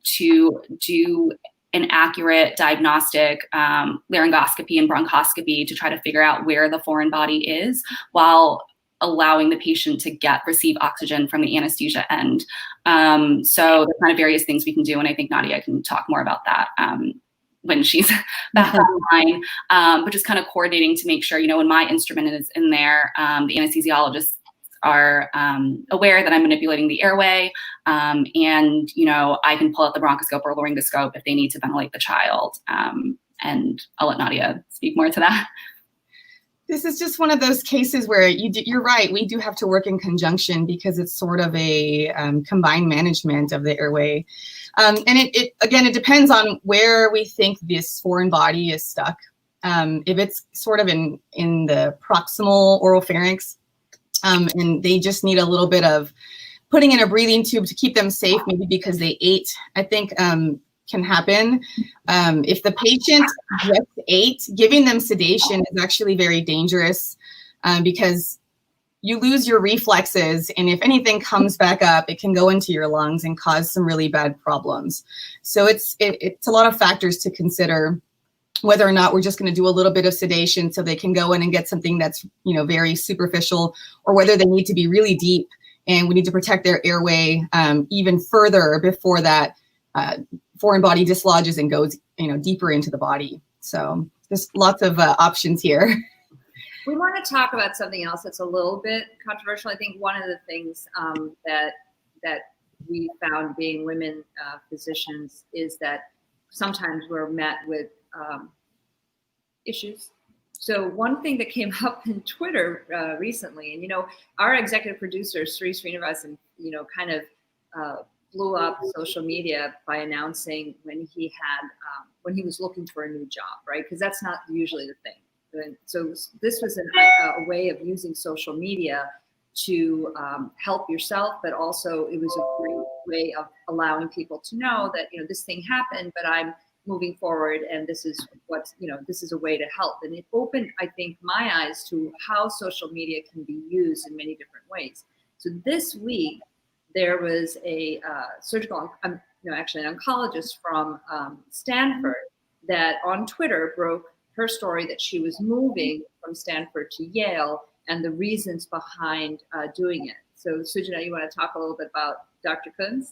to do an accurate diagnostic laryngoscopy and bronchoscopy to try to figure out where the foreign body is while allowing the patient to receive oxygen from the anesthesia end. So there's kind of various things we can do, and I think Nadia can talk more about that when she's back online. But just kind of coordinating to make sure, when my instrument is in there, the anesthesiologists are aware that I'm manipulating the airway, and I can pull out the bronchoscope or laryngoscope if they need to ventilate the child. And I'll let Nadia speak more to that. This is just one of those cases where you're right. We do have to work in conjunction because it's sort of a combined management of the airway. And it depends on where we think this foreign body is stuck. If it's sort of in the proximal oropharynx, and they just need a little bit of putting in a breathing tube to keep them safe, maybe because they ate, I think can happen. If the patient just ate, giving them sedation is actually very dangerous because you lose your reflexes, and if anything comes back up, it can go into your lungs and cause some really bad problems. So it's a lot of factors to consider, whether or not we're just going to do a little bit of sedation so they can go in and get something that's very superficial, or whether they need to be really deep and we need to protect their airway even further before that foreign body dislodges and goes deeper into the body. So there's lots of options here. We want to talk about something else that's a little bit controversial. I think one of the things that we found being women physicians is that sometimes we're met with issues. So one thing that came up in Twitter recently, and our executive producer Sri Srinivasan, kind of blew up social media by announcing when he was looking for a new job, right? Because that's not usually the thing. And so this was a way of using social media to help yourself, but also it was a great way of allowing people to know that this thing happened, but I'm moving forward, and this is this is a way to help. And it opened, I think, my eyes to how social media can be used in many different ways. So this week there was a an oncologist from Stanford that on Twitter broke her story that she was moving from Stanford to Yale and the reasons behind doing it. So Sujana, you want to talk a little bit about Dr. Kunz?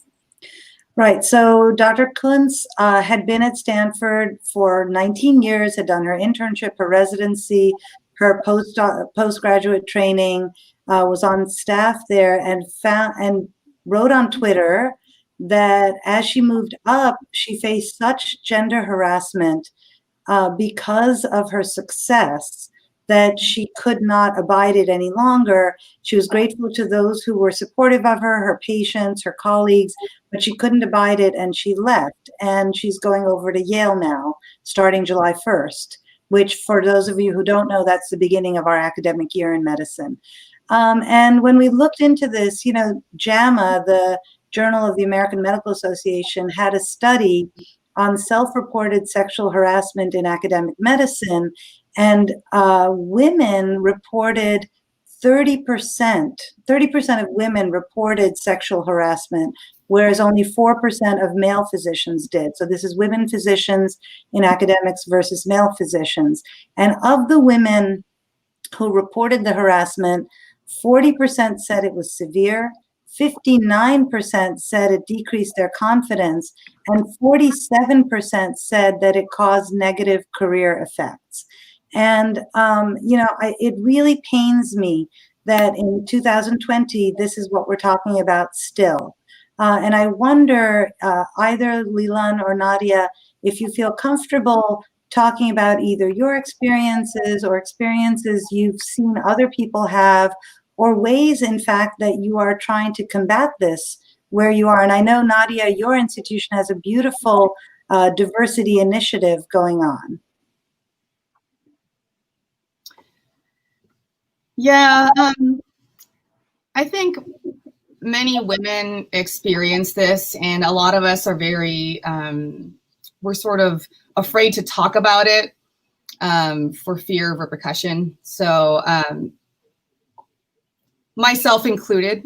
Right. So Dr. Kunz had been at Stanford for 19 years, had done her internship, her residency, her postgraduate training, was on staff there, and wrote on Twitter that as she moved up, she faced such gender harassment because of her success that she could not abide it any longer. She was grateful to those who were supportive of her, her patients, her colleagues, but she couldn't abide it and she left. And she's going over to Yale now, starting July 1st, which for those of you who don't know, that's the beginning of our academic year in medicine. And when we looked into this, JAMA, the Journal of the American Medical Association, had a study on self-reported sexual harassment in academic medicine, and women reported 30% of women reported sexual harassment, whereas only 4% of male physicians did. So this is women physicians in academics versus male physicians. And of the women who reported the harassment, 40% said it was severe, 59% said it decreased their confidence, and 47% said that it caused negative career effects. And, it really pains me that in 2020, this is what we're talking about still. And I wonder, either Lilun or Nadia, if you feel comfortable talking about either your experiences or experiences you've seen other people have, or ways, in fact, that you are trying to combat this where you are. And I know, Nadia, your institution has a beautiful diversity initiative going on? Yeah, I think many women experience this, and a lot of us are very, we're sort of afraid to talk about it for fear of repercussion. So myself included.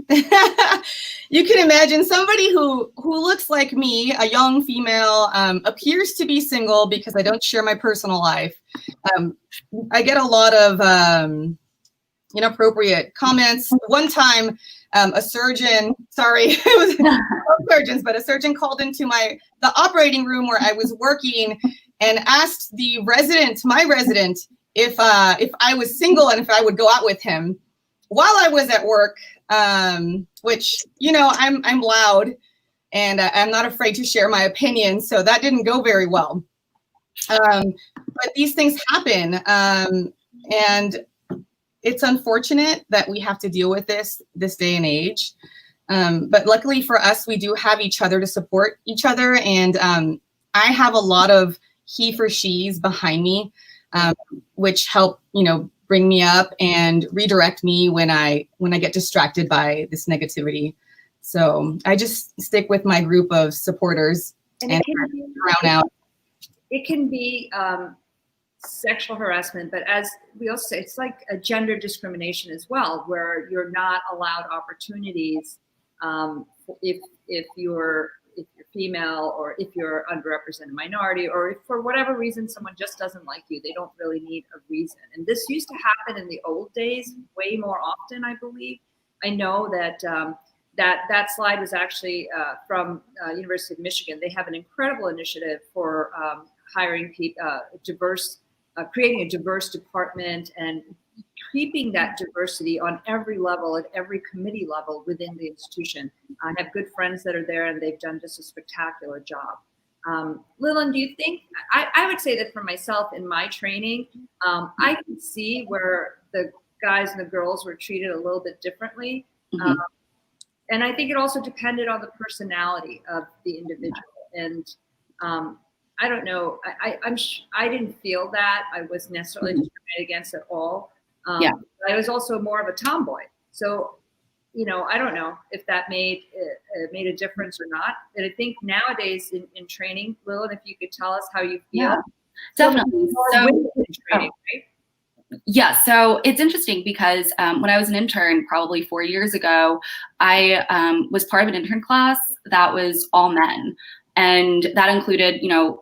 You can imagine somebody who looks like me, a young female, appears to be single because I don't share my personal life. I get a lot of inappropriate comments. One time, a surgeon, sorry, it was not surgeons, but a surgeon called into the operating room where I was working and asked my resident, if I was single and if I would go out with him while I was at work, which, I'm loud and I'm not afraid to share my opinion. So that didn't go very well. But these things happen. And it's unfortunate that we have to deal with this day and age. But luckily for us, we do have each other to support each other. And I have a lot of he for she's behind me, which help, bring me up and redirect me when I get distracted by this negativity. So I just stick with my group of supporters and drown out. It can be sexual harassment, but as we also say, it's like a gender discrimination as well, where you're not allowed opportunities if you're female, or if you're underrepresented minority, or if for whatever reason someone just doesn't like you. They don't really need a reason. And this used to happen in the old days way more often, I believe. I know that that slide was actually from University of Michigan. They have an incredible initiative for hiring creating a diverse department and keeping that diversity on every level, at every committee level within the institution. I have good friends that are there, and they've done just a spectacular job. Lilun, do you think, I would say that for myself in my training, I can see where the guys and the girls were treated a little bit differently. Mm-hmm. And I think it also depended on the personality of the individual. And I don't know, I didn't feel that I was necessarily discriminated against at all. I was also more of a tomboy. So, I don't know if that made a difference or not. And I think nowadays in training, Lilun, if you could tell us how you feel. Yeah, definitely. Yeah, so it's interesting because when I was an intern probably 4 years ago, I was part of an intern class that was all men. And that included,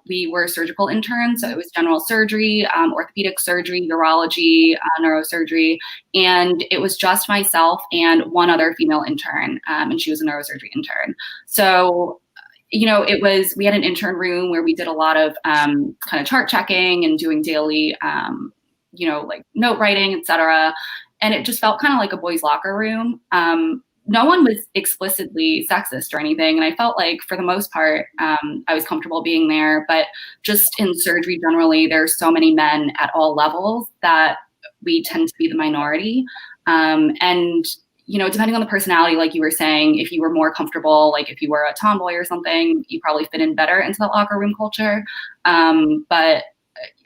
we were surgical interns, so it was general surgery, orthopedic surgery, urology, neurosurgery, and it was just myself and one other female intern, and she was a neurosurgery intern. So, we had an intern room where we did a lot of kind of chart checking and doing daily, like note writing, et cetera. And it just felt kind of like a boys' locker room. No one was explicitly sexist or anything. And I felt like for the most part, I was comfortable being there. But just in surgery generally, there's so many men at all levels that we tend to be the minority. And, depending on the personality, like you were saying, if you were more comfortable, like if you were a tomboy or something, you probably fit in better into that locker room culture. But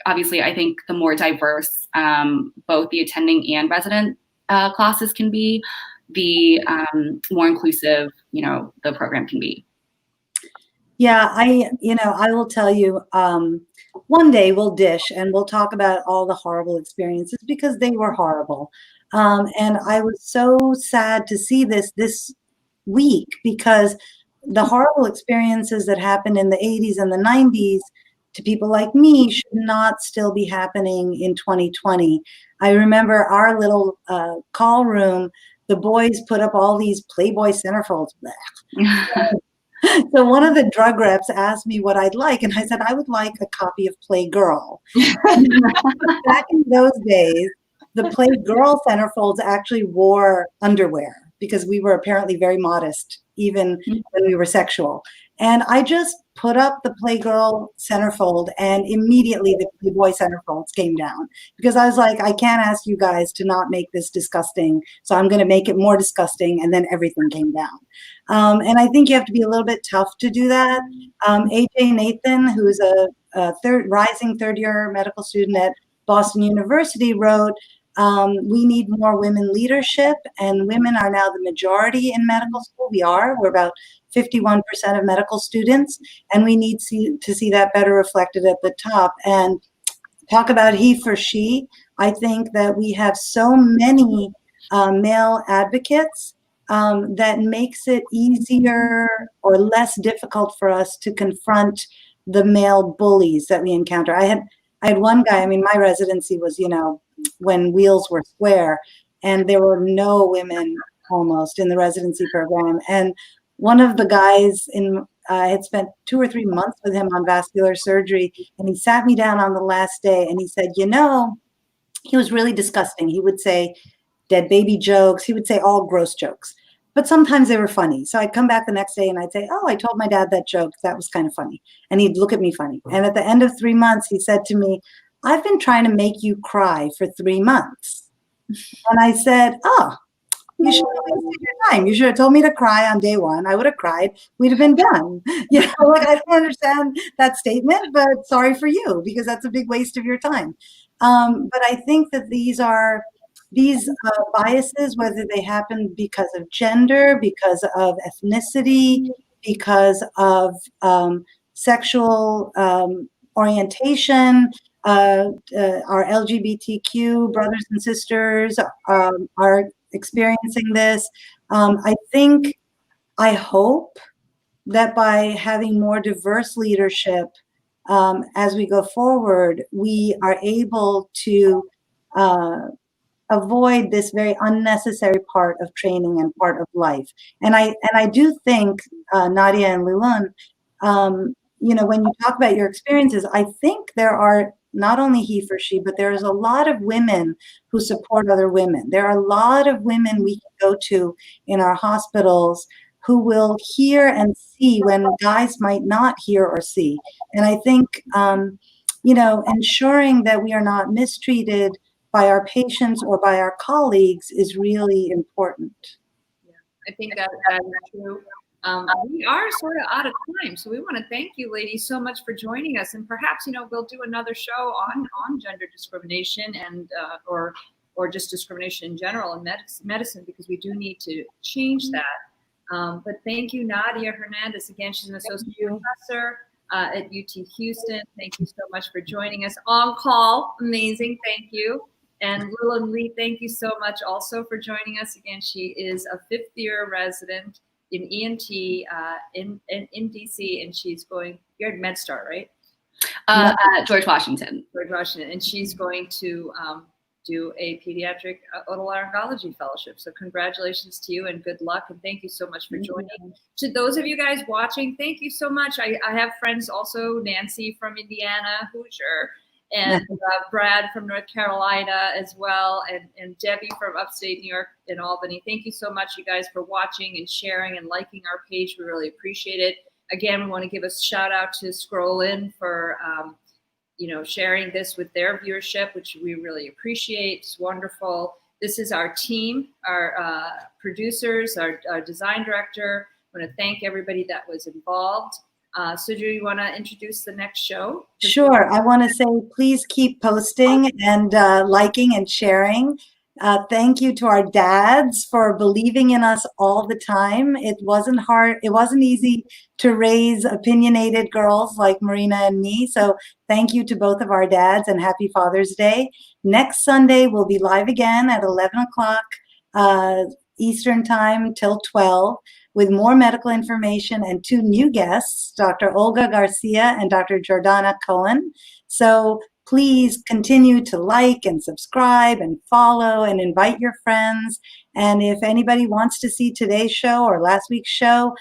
obviously, I think the more diverse both the attending and resident classes can be, the more inclusive, the program can be. Yeah, I will tell you, one day we'll dish and we'll talk about all the horrible experiences because they were horrible. And I was so sad to see this week because the horrible experiences that happened in the 80s and the 90s to people like me should not still be happening in 2020. I remember our little call room, the boys put up all these Playboy centerfolds. So one of the drug reps asked me what I'd like, and I said, I would like a copy of Playgirl. Back in those days, the Playgirl centerfolds actually wore underwear because we were apparently very modest, even when we were sexual. And I just put up the Playgirl centerfold, and immediately the Playboy centerfolds came down, because I was like, I can't ask you guys to not make this disgusting, so I'm going to make it more disgusting, and then everything came down. And I think you have to be a little bit tough to do that. AJ Nathan, who is a rising third-year medical student at Boston University, wrote, we need more women leadership, and women are now the majority in medical school. We're about 51% of medical students, and we need to see that better reflected at the top. And talk about he for she. I think that we have so many male advocates that makes it easier or less difficult for us to confront the male bullies that we encounter. I had one guy, I mean, my residency was, when wheels were square, and there were no women almost in the residency program. And one of the guys I had spent 2 or 3 months with him on vascular surgery, and he sat me down on the last day and he said, he was really disgusting. He would say dead baby jokes. He would say all gross jokes, but sometimes they were funny. So I'd come back the next day and I'd say, oh, I told my dad that joke. That was kind of funny. And he'd look at me funny. And at the end of 3 months, he said to me, I've been trying to make you cry for 3 months. And I said, oh, you should have wasted your time. You should have told me to cry on day 1. I would have cried. We'd have been done. Like, I don't understand that statement, but sorry for you, because that's a big waste of your time. But I think that these biases, whether they happen because of gender, because of ethnicity, because of sexual orientation, our LGBTQ brothers and sisters are experiencing this. I hope that by having more diverse leadership as we go forward, we are able to avoid this very unnecessary part of training and part of life. And I do think, Nadia and Lilun, when you talk about your experiences, I think there are not only he for she, but there's a lot of women who support other women. There are a lot of women we can go to in our hospitals who will hear and see when guys might not hear or see. And I think, ensuring that we are not mistreated by our patients or by our colleagues is really important. Yeah, I think that is true. We are sort of out of time, so we want to thank you, ladies, so much for joining us. And perhaps we'll do another show on gender discrimination and or just discrimination in general in medicine, because we do need to change that. But thank you, Nadia Hernandez. Again, she's an associate professor at UT Houston. Thank you so much for joining us on call. Amazing, thank you. And Lilun Li, thank you so much also for joining us. Again, she is a 5th-year resident in ENT in DC, and you're at MedStar, right? George Washington. George Washington, and she's going to do a pediatric otolaryngology fellowship. So congratulations to you and good luck, and thank you so much for joining. To those of you guys watching, thank you so much. I have friends also, Nancy from Indiana, Hoosier, and Brad from North Carolina as well, and Debbie from upstate New York in Albany. Thank you so much, you guys, for watching and sharing and liking our page. We really appreciate it. Again, we want to give a shout out to Scroll In for sharing this with their viewership, which we really appreciate. It's wonderful. This is our team, our producers, our design director. I want to thank everybody that was involved. Suju, you want to introduce the next show? Sure. I want to say, please keep posting and liking and sharing. Thank you to our dads for believing in us all the time. It wasn't hard. It wasn't easy to raise opinionated girls like Marina and me. So thank you to both of our dads, and happy Father's Day. Next Sunday, we'll be live again at 11 o'clock Eastern time till 12. With more medical information and 2 new guests, Dr. Olga Garcia and Dr. Jordana Cohen. So please continue to like and subscribe and follow and invite your friends. And if anybody wants to see today's show or last week's show,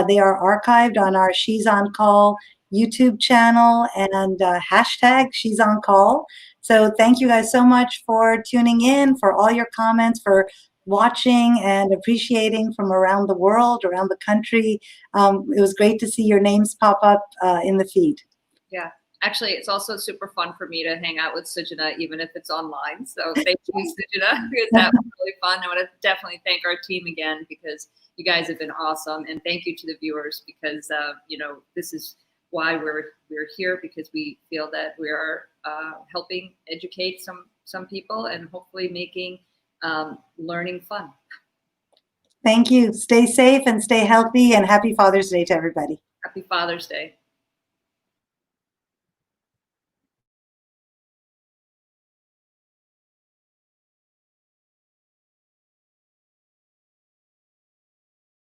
they are archived on our She's on Call YouTube channel and hashtag She's on Call. So thank you guys so much for tuning in, for all your comments, for watching and appreciating from around the world, around the country. It was great to see your names pop up in the feed. Yeah. Actually, it's also super fun for me to hang out with Sujana, even if it's online. So thank you, Sujana, because that was really fun. I want to definitely thank our team again, because you guys have been awesome. And thank you to the viewers, because, this is why we're here, because we feel that we are helping educate some people and hopefully making learning fun. Thank you. Stay safe and stay healthy, and happy Father's Day to everybody. Happy Father's Day.